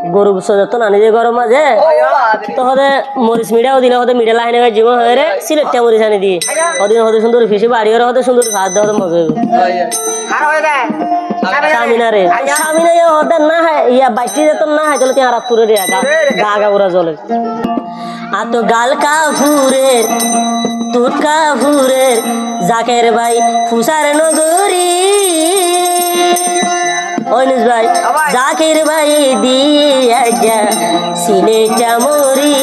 গরু সজাত না নিজে গরম মাঝে তো হদে মরিচ মিডিয়াও দিলে হদে মিডিয়া লাইনে জীব হয়ে রে সিলেটটা মরিচ আনি দিয়ে হদিন হদে সুন্দর ফিসে বাড়ি ওরা হদে সুন্দর ভাত দেওয়া হদে মজা স্বামীনারে স্বামীনা হদে না হয় ইয়া বাইটি যেত না হয় তাহলে আর তুলে রে গা গা ওরা জলে আর তো গাল কাফুরের তুট কাফুরের জাকের ভাই ফুসার নগরী অনিস ভাই জাকির ভাই দিয়া যা সিলেটা মরি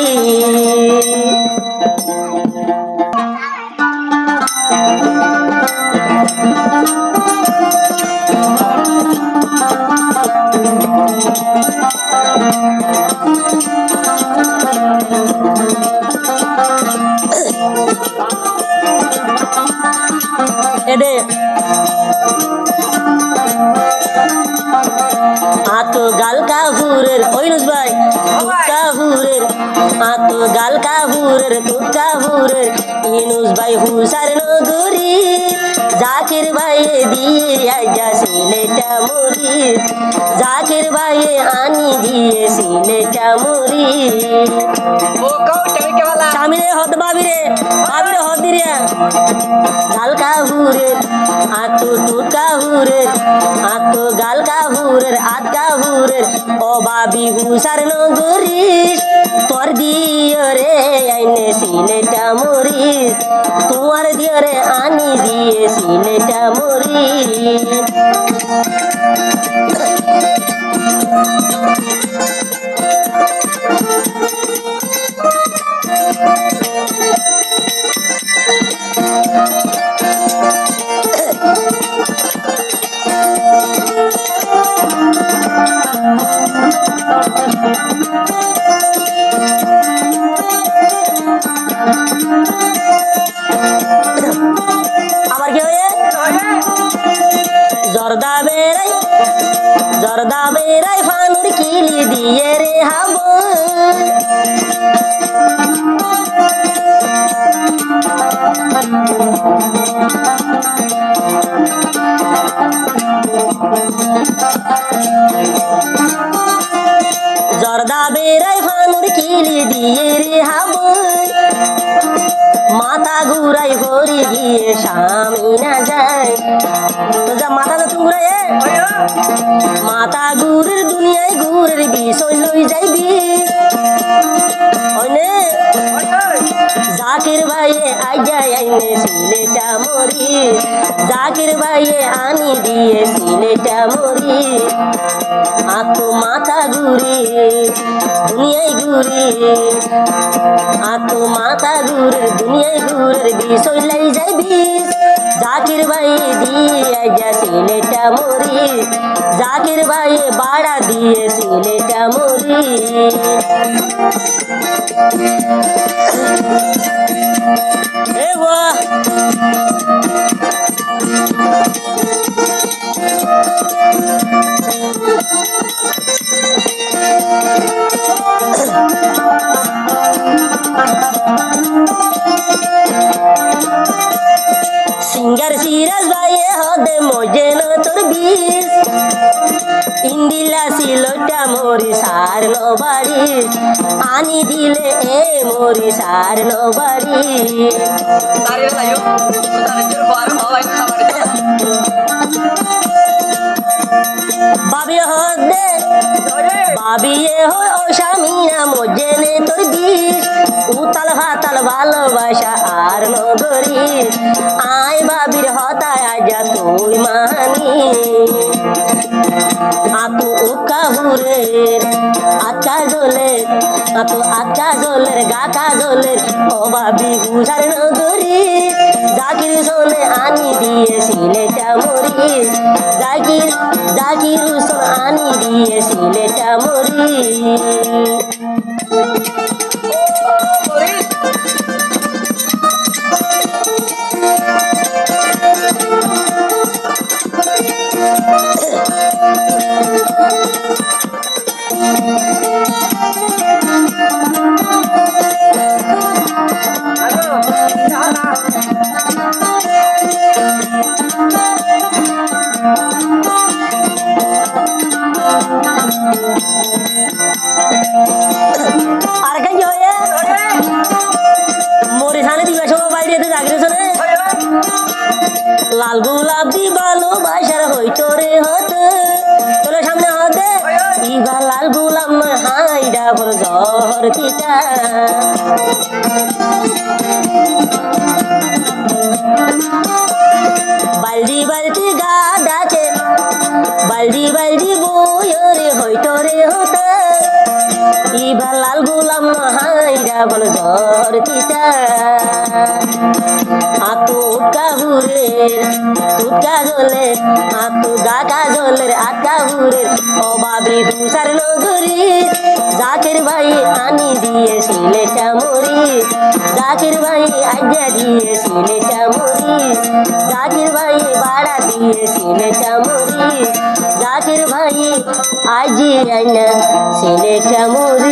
এদে আতো গাল কাফুরের ওইনুস ভাই কাফুরের আতো গাল কাফুরের তুত কাফুরের ইনুস ভাই হুসার নগরী জাকির ভাই দিয়ে আইজা সিলেটা মরি জাকির ভাই আনি দিয়ে সিলেটা মরি স্বামীরে হদ বাবিরে বাবিরে হদ দিরে গাল কাফুরের আতো তুত কাফুরের আতো গাল কাফুরের আত কাফুরের ও বাবি হুসার নগরী তোর দিও রে আইনে সিলেটা মরি তোমার দিও রে আনি দিয়ে সিলেটা মরি আবার কি হয়ে জর্দা বেড়াই ফানুর কিলি দিয়ে রে হাব জর্দা বেড়াই ফানুর কিলি দিয়ে রে হাব মাথা ঘুরাই হরি গিয়ে স্বামী না যায় তো যা মাথা তো তুমি ঘুরাই মাথা ঘুরের দুনিয়ায় ঘুরের বিষয় লই যাইবি জাকির ভাইয়ে আইজা আইনে সিলেটা মরি জাকির ভাইয়ে আনি দিয়ে সিলেটা মরি আতো মাথা ঘুরি দুনিয়ায় ঘুরি আতো মাথা ঘুরের দুনিয়ায় ঘুরের বিষয় লাই যাইবি জাকির ভাই দিয়ে আইজা সিলেটা মরি জাকির ভাই বাড়া দিয়ে সিলেটা মরি এ বাহ সিঙ্গার সিরাজ ভাইয়ে হদে মজে ন তোর বিষ ইন্দিলা সিলোটা মরি সার নবাড়ি আনি দিলে এ মরি সার নবাড়ি বাবি হদে বাবিয়ে হয় ও স্বামীনা মজে নে তোর বিষ উতাল ভাতাল ভালোবাসা আর নগরী আয় বাবির হতায় আজা তুই মানি আতু কাহুরের আকা জলের আতু আকা জলের গাকা জলের ও বাবি হুসার নগরী জাকির সোনে আনি দিয়ে সিলেটা মরি জাকির সোন আনি দিয়ে সিলেটা মরি বল জহর কিটা বালদি বালদি গা ডাকে বালদি বালদি বইরে হইতো রে হতে ইবা লাল গুলাম হাইরা বল জহর কিটা আতো কাহুরের তুটকা জলের আতো গাকা জলের আটকা হুরের অবাবি তুষার নগরী জাকির ভাই আনি দিয়েছিলে চামরি জাকির ভাই আজ্ঞা দিয়েছিলে চামরি জাকির ভাই বাড়া দিয়েছিলে চামরি জাকির ভাই আজি আইনা ছিলে চামরি